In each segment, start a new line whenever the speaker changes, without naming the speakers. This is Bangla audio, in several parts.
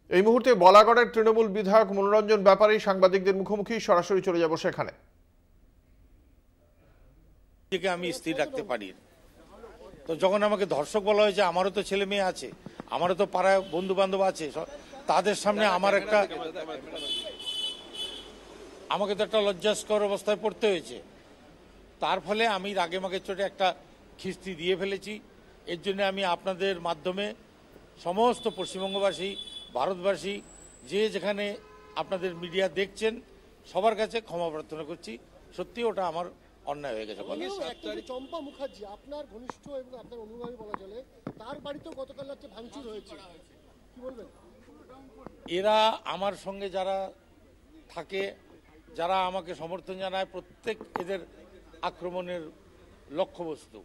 এই মুহূর্তে বলাগড়ের তৃণমূল বিধায়ক মনোরঞ্জন ব্যাপারী সাংবাদিকদের মুখোমুখি, সরাসরি চলে যাব সেখানে।
আমি স্থির রাখতে পারি, তো যখন আমাকে ধর্ষক বলা হয়েছে, আমারও তো ছেলে মেয়ে আছে, আমারও তো পাড়ায় বন্ধু বান্ধব আছে, তাদের সামনে আমাকে তো একটা লজ্জাস্কর অবস্থায় পড়তে হয়েছে। তার ফলে আমি রাগে মাগে চোটে একটা খিস্তি দিয়ে ফেলেছি। এর জন্য আমি আপনাদের মাধ্যমে সমস্ত পশ্চিমবঙ্গবাসী, ভারতবাসী, যে যেখানে আপনাদের মিডিয়া দেখছেন, সবার কাছে ক্ষমা প্রার্থনা করছি। সত্যি ওটা আমার অন্যায় হয়ে গেছে।
চম্পা মুখার্জি আপনার ঘনিষ্ঠ এবং আপনার অনুগামী বলা চলে, তার বাড়িতেও গতকাল রাতে ভাঙচুর হয়েছে, কি বলবেন?
এরা আমার সঙ্গে যারা থাকে, যারা আমাকে সমর্থন জানায়, প্রত্যেক এদের আক্রমণের লক্ষ্যবস্তু।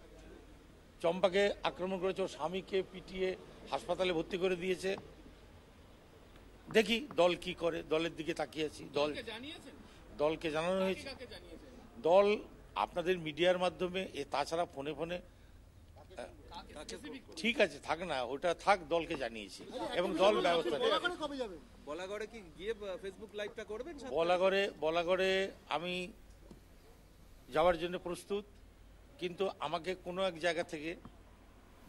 চম্পাকে আক্রমণ করেছে, ওর স্বামীকে পিটিয়ে হাসপাতালে ভর্তি করে দিয়েছে। দেখি দল কি করে, দলের দিকে তাকিয়ে আছি। দলকে জানানো হয়েছে, দল আপনাদের মিডিয়ার মাধ্যমে, তাছাড়া ফোনে ফোনে ঠিক আছে থাক না, ওটা থাক, দলকে জানিয়েছি এবং দল ব্যবস্থা নেবে। বলাগড়ে আমি যাওয়ার জন্য প্রস্তুত, কিন্তু আমাকে কোনো এক জায়গা থেকে,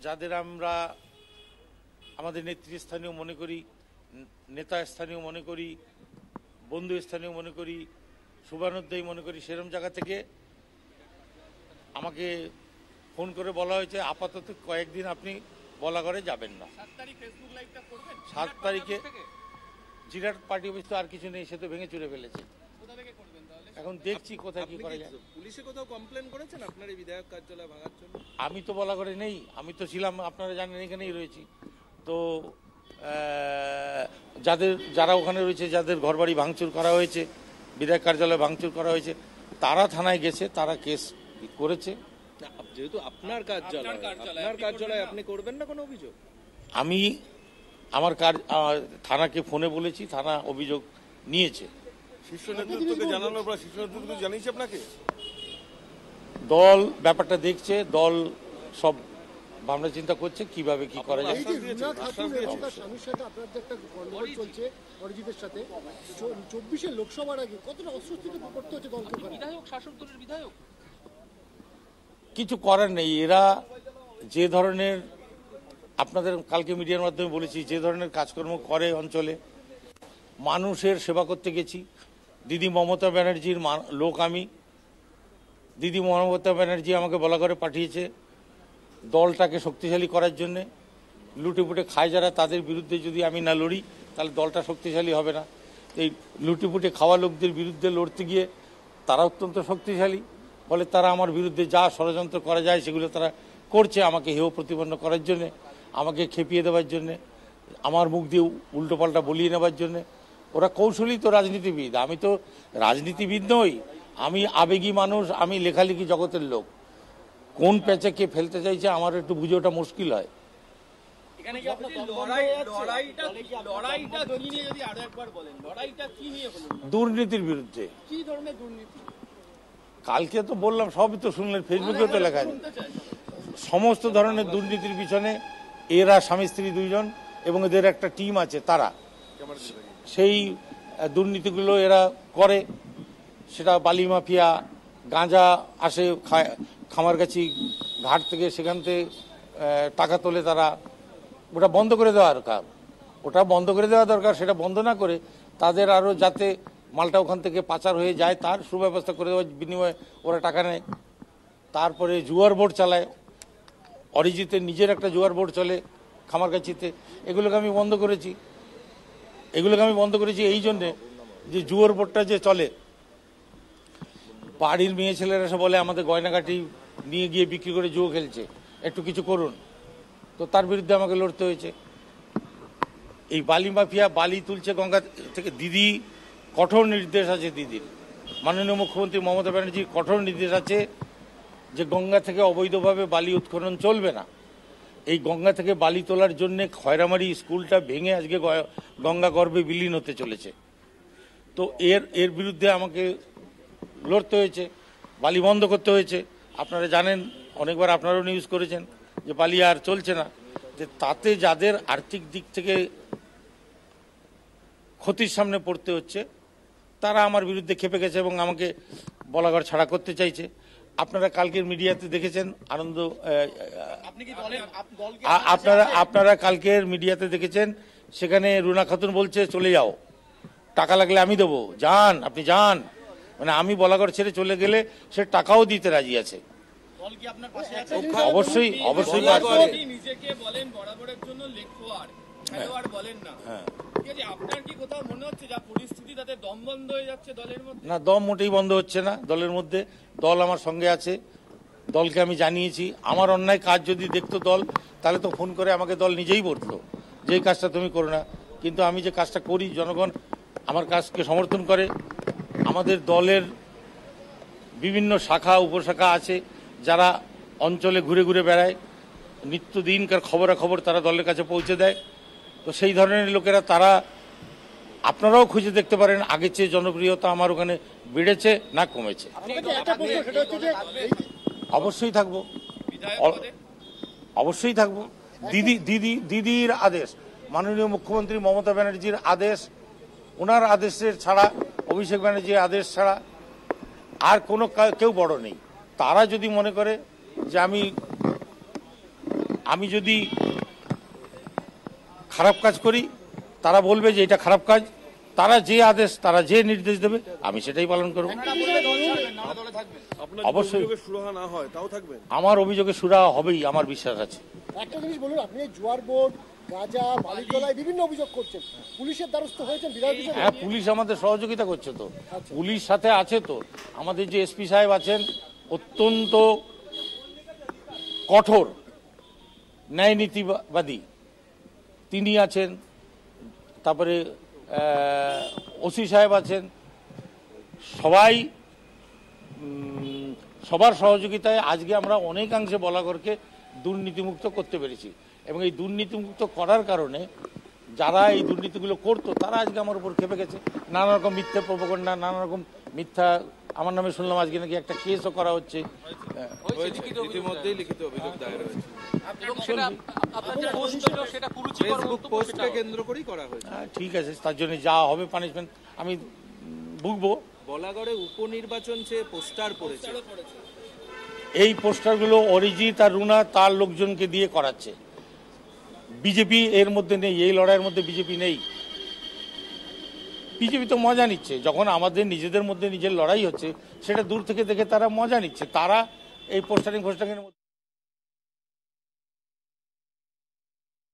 যাদের আমরা আমাদের নেতৃস্থানীয় মনে করি, নেতা স্থানীয় মনে করি, বন্ধু স্থানীয় মনে করি, শুভানুধ্যায়ী মনে করি, সেরকম জায়গা থেকে আমাকে ফোন করে বলা হয়েছে আপাতত কয়েকদিন আপনি বলাগড়ে যাবেন না। 7 তারিখে জিরাট পার্টি অফিস তো আর কিছু নেই, সে তো ভেঙে চুরে ফেলেছে। এখন দেখছি কোথায় কি করা যায়।
পুলিশে কোথাও কমপ্লেন করেছেন আপনার এই বিধায়ক কার্যালয় ভাঙার জন্য?
আমি তো বলাগড়ে নেই, আমি তো ছিলাম, আপনারা জানেন, এখানেই রয়েছি। তো যারা ওখানে রয়েছে, যাদের ঘরবাড়ি ভাঙচুর করা হয়েছে, বিধায়ক কার্যালয় ভাঙচুর করা হয়েছে, তারা থানায় গেছে, তারা কেস করেছে।
যেহেতু আপনার কার্যালয়, আপনি করবেন না কোনো অভিযোগ?
আমি আমার থানাকে ফোনে বলেছি, থানা অভিযোগ নিয়েছে।
শীর্ষ নেতৃত্বকে জানানোর পর শীর্ষ নেতৃত্ব জানিয়েছে আপনাকে?
দল ব্যাপারটা দেখছে, দল সব ভাবনা চিন্তা করছে কিভাবে কি করা যায়।
লোকসভার আগে কতটা অস্বস্তিতে পড়তে হচ্ছে দলকে?
শাসক দলের বিধায়ক,
কিছু করার নেই। এরা যে ধরনের, আপনাদের কালকে মিডিয়ার মাধ্যমে বলেছি, যে ধরনের কাজকর্ম করে অঞ্চলে, মানুষের সেবা করতে গেছি। দিদি মমতা ব্যানার্জির লোক আমি, দিদি মমতা ব্যানার্জি আমাকে বলাগড়ে পাঠিয়েছে দলটাকে শক্তিশালী করার জন্যে। লুটেপুটে খায় যারা, তাদের বিরুদ্ধে যদি আমি না লড়ি, তাহলে দলটা শক্তিশালী হবে না। এই লুটেপুটে খাওয়া লোকদের বিরুদ্ধে লড়তে গিয়ে তারা অত্যন্ত শক্তিশালী, ফলে তারা আমার বিরুদ্ধে যা ষড়যন্ত্র করা যায় সেগুলো তারা করছে, আমাকে হেয় প্রতিপন্ন করার জন্যে, আমাকে খেপিয়ে দেওয়ার জন্যে, আমার মুখ দিয়ে উল্টোপাল্টা বলিয়ে নেওয়ার জন্যে। ওরা কৌশলী তো রাজনীতিবিদ, আমি তো রাজনীতিবিদ নই, আমি আবেগী মানুষ, আমি লেখালেখি জগতের লোক। কোন প্যাচে কে ফেলতে চাইছে আমার একটু বুঝে ওটা মুশকিল হয়। দুর্নীতির বিরুদ্ধে।
কি ধরনের দুর্নীতি?
কালকে তো বললাম, সবই তো শুনলেন, ফেসবুকে তো লেখা আছে। সমস্ত ধরনের দুর্নীতির পিছনে এরা স্বামী স্ত্রী দুইজন এবং এদের একটা টিম আছে, তারা সেই দুর্নীতিগুলো এরা করে। সেটা বালি মাফিয়া, গাঁজা আসে খামারগাছি ঘাট থেকে, সেখান থেকে টাকা তোলে তারা। ওটা বন্ধ করে দেওয়া দরকার, সেটা বন্ধ না করে তাদের আরও যাতে মালটা ওখান থেকে পাচার হয়ে যায় তার সুব্যবস্থা করে দেওয়ার বিনিময়ে ওরা টাকা নেয়। তারপরে জুয়ার বোর্ড চালায়, অরিজিতের নিজের একটা জুয়ার বোর্ড চলে খামারগাছিতে। এগুলোকে আমি বন্ধ করেছি এই জন্যে যে জুয়ার বোর্ডটা যে চলে, বাড়ির মেয়ে ছেলেরা এসে বলে আমাদের গয়নাগাটি নিয়ে গিয়ে বিক্রি করে জুয়ো খেলছে, একটু কিছু করুন। তো তার বিরুদ্ধে আমাকে লড়তে হয়েছে। এই বালি মাফিয়া বালি তুলছে গঙ্গা থেকে, দিদি কঠোর নির্দেশ আছে, দিদির মাননীয় মুখ্যমন্ত্রী মমতা ব্যানার্জির কঠোর নির্দেশ আছে যে গঙ্গা থেকে অবৈধভাবে বালি উৎখনন চলবে না। এই গঙ্গা থেকে বালি তোলার জন্য খয়রামারি স্কুলটা ভেঙে আজকে গঙ্গা গর্ভে বিলীন হতে চলেছে। তো এর বিরুদ্ধে আমাকে লড়তে হয়েছে, বালি বন্ধ করতে হয়েছে। আপনারা জানেন, অনেকবার আপনারাও নিউজ করেছেন যে বালি আর চলছে না। যে তাতে যাদের আর্থিক দিক থেকে ক্ষতির সামনে পড়তে হচ্ছে, তারা আমার বিরুদ্ধে খেপে গেছে এবং আমাকে বলাগড় ছাড়া করতে চাইছে। আপনারা কালকের মিডিয়াতে দেখেছেন আপনারা কালকের মিডিয়াতে দেখেছেন, সেখানে রুনা খাতুন বলছে চলে যাও, টাকা লাগলে আমি দেবো, যান আপনি যান। মানে আমি বলাগড় ছেড়ে চলে গেলে সে টাকাও দিতে রাজি আছে। অবশ্যই অবশ্যই
নিজেকে বলেন বরাবরের জন্য লেখোয়ার, খেলোয়াড় বলেন না। ঠিক আছে, আপনার কি কোথাও মনে হচ্ছে যা পরিস্থিতি তাতে দম বন্ধ হয়ে যাচ্ছে দলের মধ্যে?
না, দম মোটেই বন্ধ হচ্ছে না দলের মধ্যে। দল আমার সঙ্গে আছে, দলকে আমি জানিয়েছি। আমার অন্যায় কাজ যদি দেখতো দল, তাহলে তো ফোন করে আমাকে দল নিজেই বলতো যে এই কাজটা তুমি করো না। কিন্তু আমি যে কাজটা করি, জনগণ আমার কাজকে সমর্থন করে। আমাদের দলের বিভিন্ন শাখা উপশাখা আছে যারা অঞ্চলে ঘুরে ঘুরে বেড়ায়, নিত্যদিনকার খবরাখবর তারা দলের কাছে পৌঁছে দেয়। তো সেই ধরনের লোকেরা, তারা আপনারাও খুঁজে দেখতে পারেন আগের চেয়ে জনপ্রিয়তা আমার ওখানে বেড়েছে না কমেছে। অবশ্যই থাকবো, অবশ্যই থাকবো। দিদির আদেশ, মাননীয় মুখ্যমন্ত্রী মমতা ব্যানার্জির আদেশ, ওনার আদেশের ছাড়া, অভিষেক ব্যানার্জির আদেশ ছাড়া আর কোনো কেউ বড় নেই। তারা যদি মনে করে যে আমি যদি খারাপ কাজ করি, তারা বলবে যে এটা খারাপ কাজ। তারা যে আদেশ, তারা যে নির্দেশ দেবে, আমি সেটাই পালন করব। অবশ্যই
সুরাহা না হয় তাও থাকবেন?
আমার অভিযোগে সুরাহা হবেই, আমার বিশ্বাস আছে।
একটা জিনিস বলুন, আপনি জুয়ার বোর্ড, গাঁজা, বালিগলায় বিভিন্ন অভিযোগ করছেন, পুলিশের দ্বারস্থ হয়েছেন বিধায়ক হিসেবে?
হ্যাঁ, পুলিশ আমাদের সহযোগিতা করছে তো, পুলিশ সাথে আছে তো। আমাদের যে এসপি সাহেব আছেন, অত্যন্ত কঠোর ন্যায় নীতিবাদী, তিনি আছেন। তারপরে ওসি সাহেব আছেন। সবার সহযোগিতায় আজকে আমরা অনেকাংশে বলাগড়কে দুর্নীতিমুক্ত করতে পেরেছি। এবং এই দুর্নীতিমুক্ত করার কারণে যারা এই দুর্নীতিগুলো করতো, তারা আজকে আমার উপর খেপে গেছে। নানা রকম মিথ্যা প্রোপাগান্ডা, নানা রকম মিথ্যা, আমার নামে শুনলাম আজকে নাকি একটা কেসও করা হচ্ছে।
ইতিমধ্যেই লিখিত অভিযোগ দায়ের হয়েছে, কেন্দ্র করেই করা হয়েছে।
ঠিক আছে, তার জন্য যা হবে পানিশমেন্ট আমি ভুগবো।
বলাগড়ে উপনির্বাচন চেয়ে পোস্টার পড়েছে,
এই পোস্টারগুলো অরিজিৎ আর রুনা তার লোকজনকে দিয়ে করাচ্ছে। বিজেপি এর মধ্যে নেই, এই লড়াইয়ের মধ্যে বিজেপি নেই। বিজেপি তো মজা নিচ্ছে, যখন আমাদের নিজেদের মধ্যে নিজের লড়াই হচ্ছে, সেটা দূর থেকে দেখে তারা মজা নিচ্ছে। তারা এই পোস্টারিং ফোস্টারিংয়ের মধ্যে